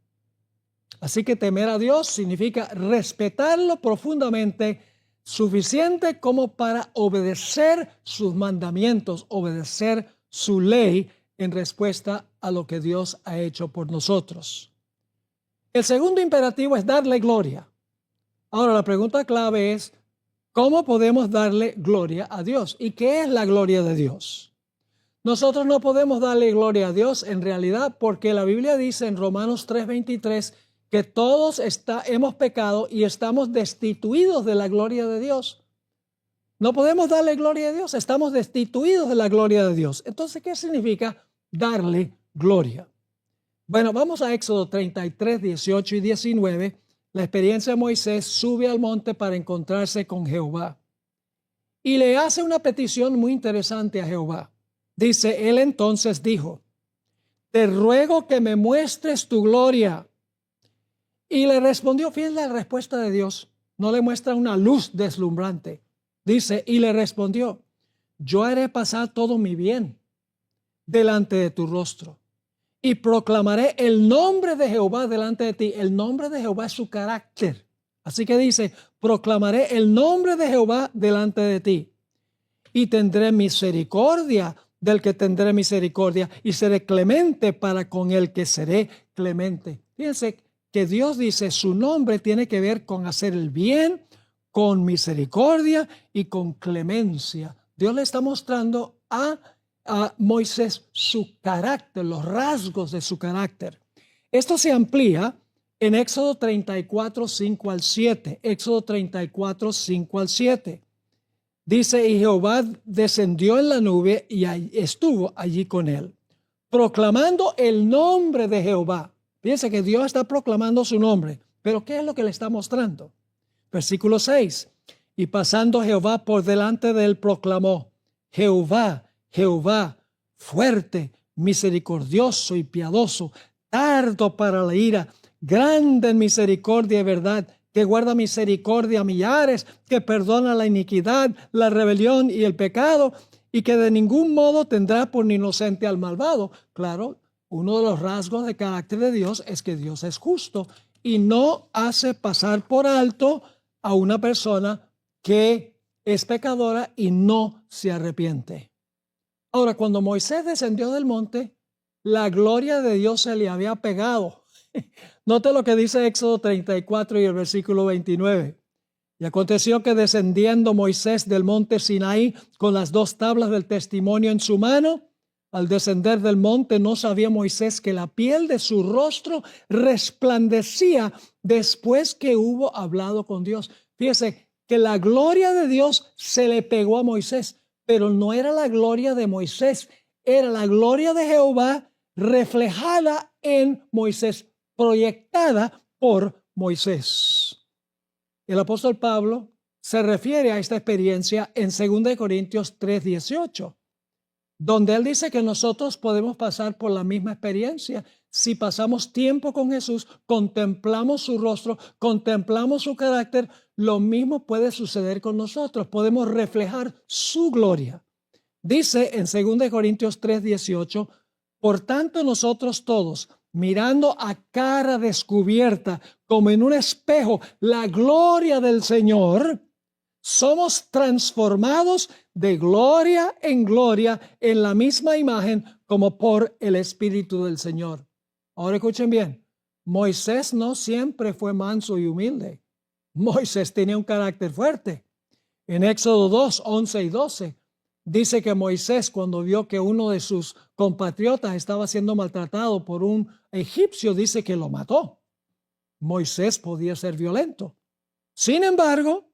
Así que temer a Dios significa respetarlo profundamente, suficiente como para obedecer sus mandamientos, obedecer su ley en respuesta a lo que Dios ha hecho por nosotros. El segundo imperativo es darle gloria. Ahora, la pregunta clave es, ¿cómo podemos darle gloria a Dios? ¿Y qué es la gloria de Dios? Nosotros no podemos darle gloria a Dios en realidad porque la Biblia dice en Romanos 3:23 que todos hemos pecado y estamos destituidos de la gloria de Dios. No podemos darle gloria a Dios, estamos destituidos de la gloria de Dios. Entonces, ¿qué significa darle gloria? Bueno, vamos a Éxodo 33, 18 y 19. La experiencia de Moisés sube al monte para encontrarse con Jehová. Y le hace una petición muy interesante a Jehová. Dice, él entonces dijo, te ruego que me muestres tu gloria. Y le respondió, fíjense la respuesta de Dios, no le muestra una luz deslumbrante. Dice, y le respondió, yo haré pasar todo mi bien delante de tu rostro y proclamaré el nombre de Jehová delante de ti. El nombre de Jehová es su carácter. Así que dice, proclamaré el nombre de Jehová delante de ti y tendré misericordia del que tendré misericordia y seré clemente para con el que seré clemente. Fíjense que Dios dice su nombre tiene que ver con hacer el bien, con misericordia y con clemencia. Dios le está mostrando a Moisés su carácter, los rasgos de su carácter. Esto se amplía en Éxodo 34, 5 al 7. Éxodo 34, 5 al 7. Dice, y Jehová descendió en la nube y estuvo allí con él, proclamando el nombre de Jehová. Fíjense que Dios está proclamando su nombre, pero ¿qué es lo que le está mostrando? Versículo 6, y pasando Jehová por delante de él proclamó, Jehová, Jehová, fuerte, misericordioso y piadoso, tardo para la ira, grande en misericordia y verdad, que guarda misericordia a millares, que perdona la iniquidad, la rebelión y el pecado, y que de ningún modo tendrá por inocente al malvado. Claro, uno de los rasgos de carácter de Dios es que Dios es justo y no hace pasar por alto a una persona que es pecadora y no se arrepiente. Ahora, cuando Moisés descendió del monte, la gloria de Dios se le había pegado. Note lo que dice Éxodo 34 y el versículo 29. Y aconteció que descendiendo Moisés del monte Sinaí con las 2 tablas del testimonio en su mano, al descender del monte no sabía Moisés que la piel de su rostro resplandecía después que hubo hablado con Dios. Fíjese que la gloria de Dios se le pegó a Moisés, pero no era la gloria de Moisés, era la gloria de Jehová reflejada en Moisés, proyectada por Moisés. El apóstol Pablo se refiere a esta experiencia en 2 Corintios 3:18, donde él dice que nosotros podemos pasar por la misma experiencia. Si pasamos tiempo con Jesús, contemplamos su rostro, contemplamos su carácter, lo mismo puede suceder con nosotros. Podemos reflejar su gloria. Dice en 2 Corintios 3:18, por tanto nosotros todos, mirando a cara descubierta, como en un espejo, la gloria del Señor, somos transformados de gloria en gloria en la misma imagen como por el Espíritu del Señor. Ahora escuchen bien, Moisés no siempre fue manso y humilde. Moisés tenía un carácter fuerte. En Éxodo 2, 11 y 12, dice que Moisés, cuando vio que uno de sus compatriotas estaba siendo maltratado por un egipcio, dice que lo mató. Moisés podía ser violento. Sin embargo,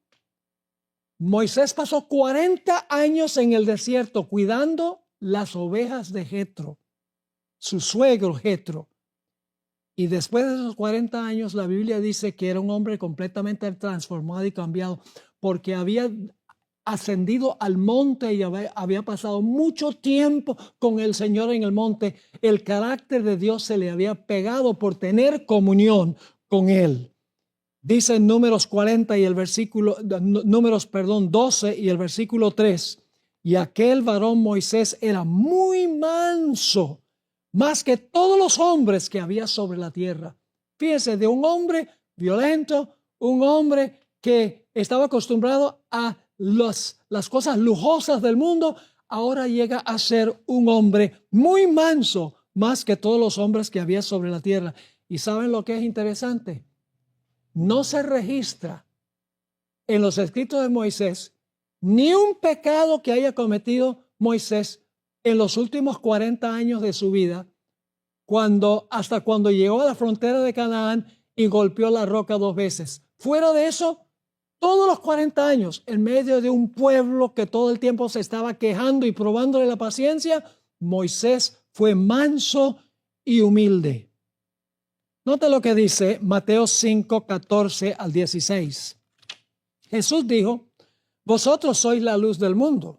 Moisés pasó 40 años en el desierto cuidando las ovejas de Jetro, su suegro Jetro. Y después de esos 40 años, la Biblia dice que era un hombre completamente transformado y cambiado, porque había ascendido al monte y había pasado mucho tiempo con el Señor en el monte. El carácter de Dios se le había pegado por tener comunión con Él. Dice en Números 40 y el versículo, Números 12 y el versículo 3, y aquel varón Moisés era muy manso, más que todos los hombres que había sobre la tierra. Fíjese, de un hombre violento, un hombre que estaba acostumbrado a las cosas lujosas del mundo, ahora llega a ser un hombre muy manso, más que todos los hombres que había sobre la tierra. ¿Y saben lo que es interesante? No se registra en los escritos de Moisés ni un pecado que haya cometido Moisés en los últimos 40 años de su vida, hasta cuando llegó a la frontera de Canaán y golpeó la roca 2 veces. Fuera de eso, todos los 40 años, en medio de un pueblo que todo el tiempo se estaba quejando y probándole la paciencia, Moisés fue manso y humilde. Nota lo que dice Mateo 5, 14 al 16. Jesús dijo: vosotros sois la luz del mundo.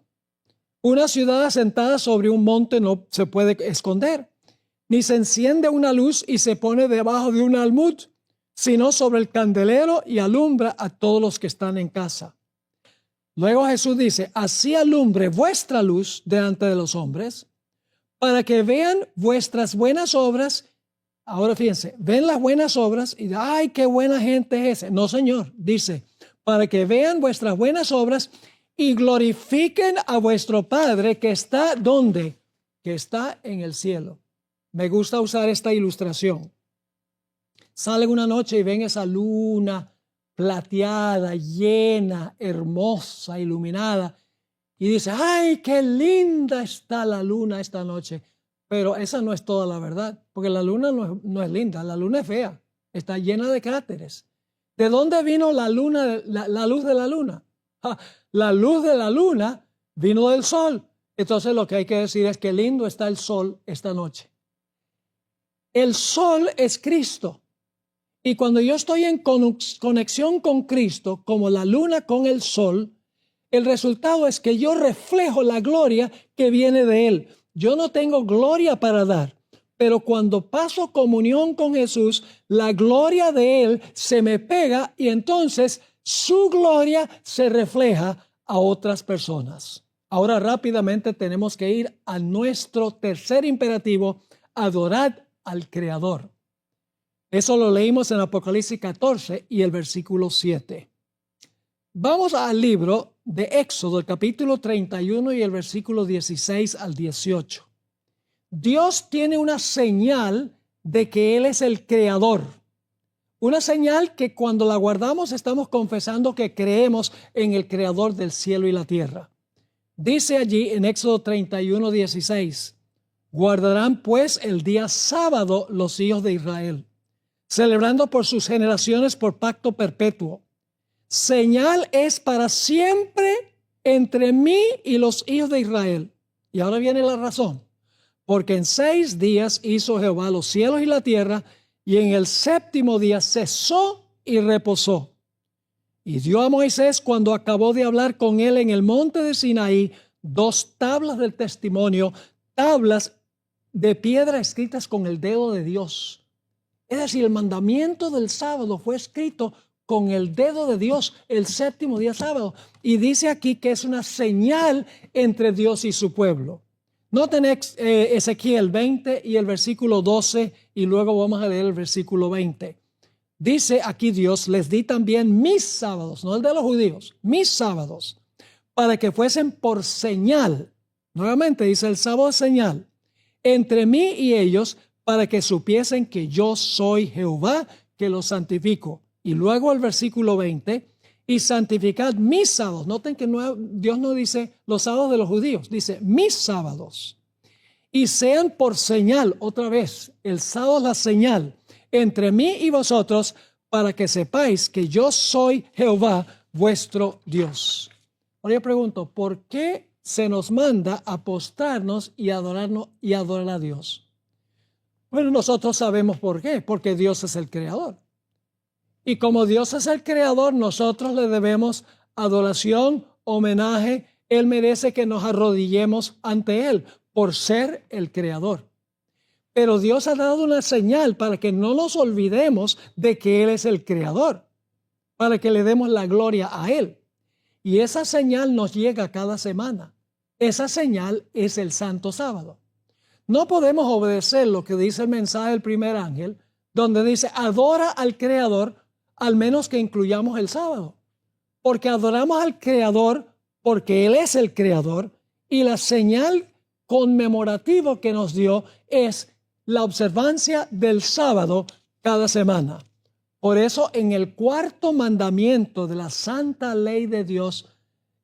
Una ciudad asentada sobre un monte no se puede esconder, ni se enciende una luz y se pone debajo de un almud, sino sobre el candelero y alumbra a todos los que están en casa. Luego Jesús dice: así alumbre vuestra luz delante de los hombres, para que vean vuestras buenas obras. Ahora fíjense, ven las buenas obras y ¡ay, qué buena gente es ese! No, Señor, dice, para que vean vuestras buenas obras y glorifiquen a vuestro Padre que está ¿dónde? Que está en el cielo. Me gusta usar esta ilustración. Salen una noche y ven esa luna plateada, llena, hermosa, iluminada, y dice: ¡ay, qué linda está la luna esta noche! Pero esa no es toda la verdad, porque la luna no es linda, la luna es fea, está llena de cráteres. ¿De dónde vino la luna, la luz de la luna? La luz de la luna vino del sol. Entonces lo que hay que decir es que lindo está el sol esta noche. El sol es Cristo. Y cuando yo estoy en conexión con Cristo, como la luna con el sol, el resultado es que yo reflejo la gloria que viene de Él. Yo no tengo gloria para dar, pero cuando paso comunión con Jesús, la gloria de Él se me pega y entonces su gloria se refleja a otras personas. Ahora rápidamente tenemos que ir a nuestro tercer imperativo: adorad al Creador. Eso lo leímos en Apocalipsis 14 y el versículo 7. Vamos al libro de Éxodo, el capítulo 31 y el versículo 16 al 18. Dios tiene una señal de que Él es el creador. Una señal que cuando la guardamos estamos confesando que creemos en el creador del cielo y la tierra. Dice allí en Éxodo 31, 16: guardarán pues el día sábado los hijos de Israel, celebrando por sus generaciones por pacto perpetuo. Señal es para siempre entre mí y los hijos de Israel. Y ahora viene la razón. Porque en 6 días hizo Jehová los cielos y la tierra, y en el 7º día cesó y reposó. Y dio a Moisés, cuando acabó de hablar con él en el monte de Sinaí, 2 tablas del testimonio, tablas de piedra escritas con el dedo de Dios. Es decir, el mandamiento del sábado fue escrito con el dedo de Dios el 7º día sábado. Y dice aquí que es una señal entre Dios y su pueblo. Noten Ezequiel 20 y el versículo 12 y luego vamos a leer el versículo 20. Dice aquí Dios: les di también mis sábados, no el de los judíos, mis sábados, para que fuesen por señal. Nuevamente dice el sábado es señal entre mí y ellos, para que supiesen que yo soy Jehová, que los santifico. Y luego el versículo 20, y santificad mis sábados. Noten que Dios no dice los sábados de los judíos, dice mis sábados. Y sean por señal, otra vez, el sábado es la señal, entre mí y vosotros, para que sepáis que yo soy Jehová, vuestro Dios. Ahora yo pregunto, ¿por qué se nos manda a postrarnos y adorarnos y adorar a Dios? Bueno, nosotros sabemos por qué, porque Dios es el creador. Y como Dios es el creador, nosotros le debemos adoración, homenaje. Él merece que nos arrodillemos ante Él por ser el creador. Pero Dios ha dado una señal para que no nos olvidemos de que Él es el creador, para que le demos la gloria a Él. Y esa señal nos llega cada semana. Esa señal es el Santo Sábado. No podemos obedecer lo que dice el mensaje del primer ángel, donde dice adora al creador, al menos que incluyamos el sábado. Porque adoramos al creador porque Él es el creador, y la señal conmemorativa que nos dio es la observancia del sábado cada semana. Por eso en el 4º mandamiento de la santa ley de Dios,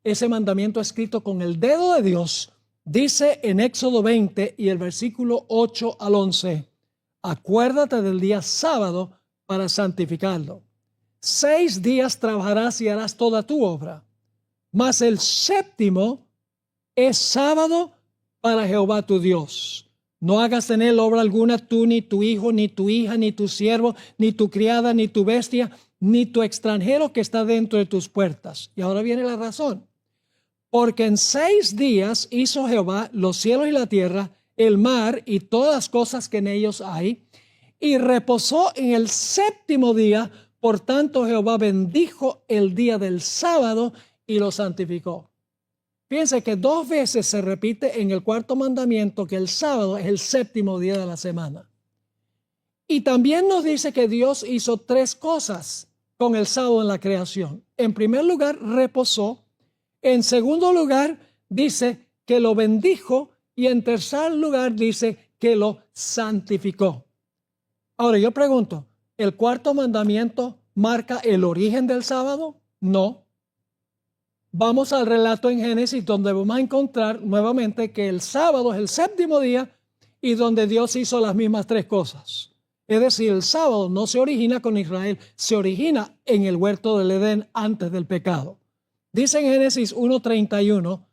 ese mandamiento escrito con el dedo de Dios, dice en Éxodo 20 y el versículo 8 al 11, acuérdate del día sábado para santificarlo. 6 días trabajarás y harás toda tu obra, mas el séptimo es sábado para Jehová tu Dios. No hagas en él obra alguna tú, ni tu hijo, ni tu hija, ni tu siervo, ni tu criada, ni tu bestia, ni tu extranjero que está dentro de tus puertas. Y ahora viene la razón. Porque en 6 días hizo Jehová los cielos y la tierra, el mar y todas las cosas que en ellos hay, y reposó en el séptimo día. Por tanto, Jehová bendijo el día del sábado y lo santificó. Fíjense que 2 veces se repite en el 4º mandamiento que el sábado es el séptimo día de la semana. Y también nos dice que Dios hizo 3 cosas con el sábado en la creación. En primer lugar, reposó. En segundo lugar, dice que lo bendijo. Y en tercer lugar, dice que lo santificó. Ahora yo pregunto, ¿el 4º mandamiento marca el origen del sábado? No. Vamos al relato en Génesis, donde vamos a encontrar nuevamente que el sábado es el séptimo día y donde Dios hizo las mismas 3 cosas. Es decir, el sábado no se origina con Israel, se origina en el huerto del Edén antes del pecado. Dice en Génesis 1:31,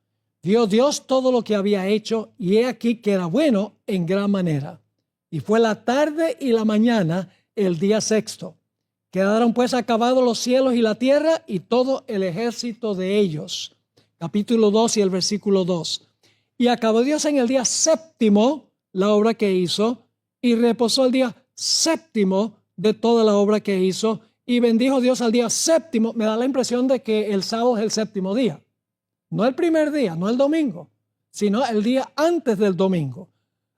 vio Dios todo lo que había hecho y he aquí que era bueno en gran manera. Y fue la tarde y la mañana el día sexto. Quedaron pues acabados los cielos y la tierra y todo el ejército de ellos. Capítulo 2 y el versículo 2. Y acabó Dios en el día séptimo la obra que hizo y reposó el día séptimo de toda la obra que hizo y bendijo Dios al día séptimo. Me da la impresión de que el sábado es el séptimo día. No el primer día, no el domingo, sino el día antes del domingo.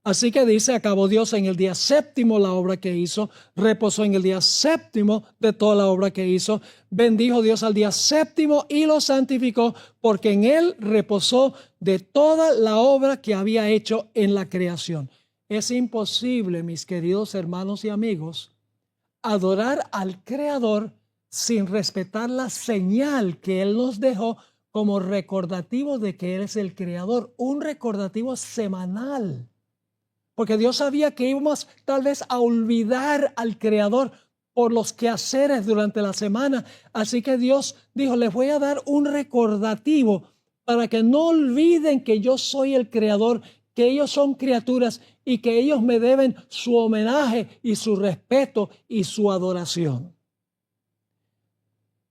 Así que dice, acabó Dios en el día séptimo la obra que hizo, reposó en el día séptimo de toda la obra que hizo, bendijo Dios al día séptimo y lo santificó, porque en él reposó de toda la obra que había hecho en la creación. Es imposible, mis queridos hermanos y amigos, adorar al Creador sin respetar la señal que Él nos dejó como recordativo de que Él es el Creador, un recordativo semanal. Porque Dios sabía que íbamos tal vez a olvidar al Creador por los quehaceres durante la semana. Así que Dios dijo, les voy a dar un recordativo para que no olviden que yo soy el Creador, que ellos son criaturas y que ellos me deben su homenaje y su respeto y su adoración.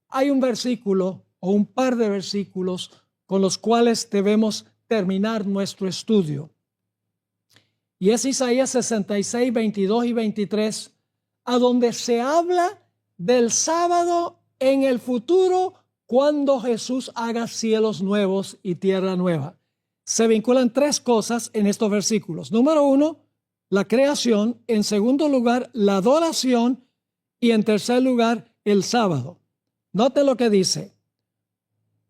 Hay un versículo o un par de versículos con los cuales debemos terminar nuestro estudio. Y es Isaías 66, 22 y 23, a donde se habla del sábado en el futuro cuando Jesús haga cielos nuevos y tierra nueva. Se vinculan 3 cosas en estos versículos. Número 1, la creación. En segundo lugar, la adoración. Y en tercer lugar, el sábado. Note lo que dice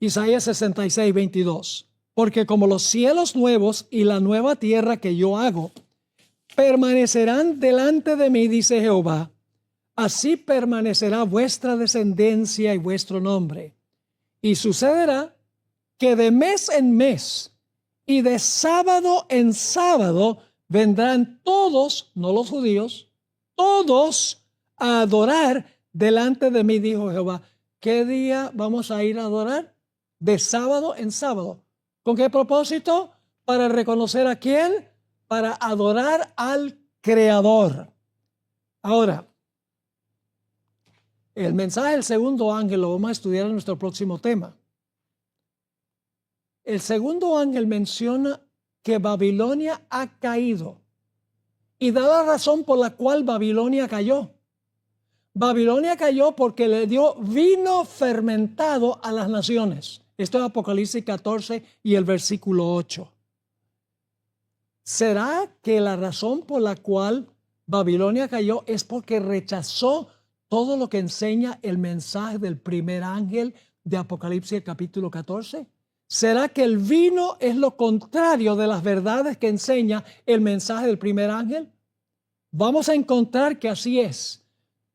Isaías 66, 22. Porque como los cielos nuevos y la nueva tierra que yo hago permanecerán delante de mí, dice Jehová, así permanecerá vuestra descendencia y vuestro nombre. Y sucederá que de mes en mes y de sábado en sábado vendrán todos, no los judíos, todos a adorar delante de mí, dijo Jehová. ¿Qué día vamos a ir a adorar? De sábado en sábado. ¿Con qué propósito? Para reconocer a quién, para adorar al Creador. Ahora, el mensaje del segundo ángel lo vamos a estudiar en nuestro próximo tema. El segundo ángel menciona que Babilonia ha caído y da la razón por la cual Babilonia cayó. Babilonia cayó porque le dio vino fermentado a las naciones. Esto es Apocalipsis 14 y el versículo 8. ¿Será que la razón por la cual Babilonia cayó es porque rechazó todo lo que enseña el mensaje del primer ángel de Apocalipsis capítulo 14? ¿Será que el vino es lo contrario de las verdades que enseña el mensaje del primer ángel? Vamos a encontrar que así es.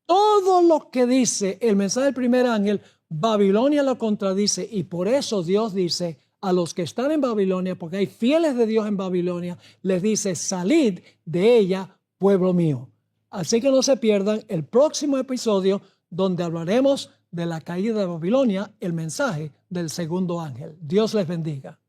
Todo lo que dice el mensaje del primer ángel, Babilonia lo contradice, y por eso Dios dice a los que están en Babilonia, porque hay fieles de Dios en Babilonia, les dice, salid de ella, pueblo mío. Así que no se pierdan el próximo episodio donde hablaremos de la caída de Babilonia, el mensaje del segundo ángel. Dios les bendiga.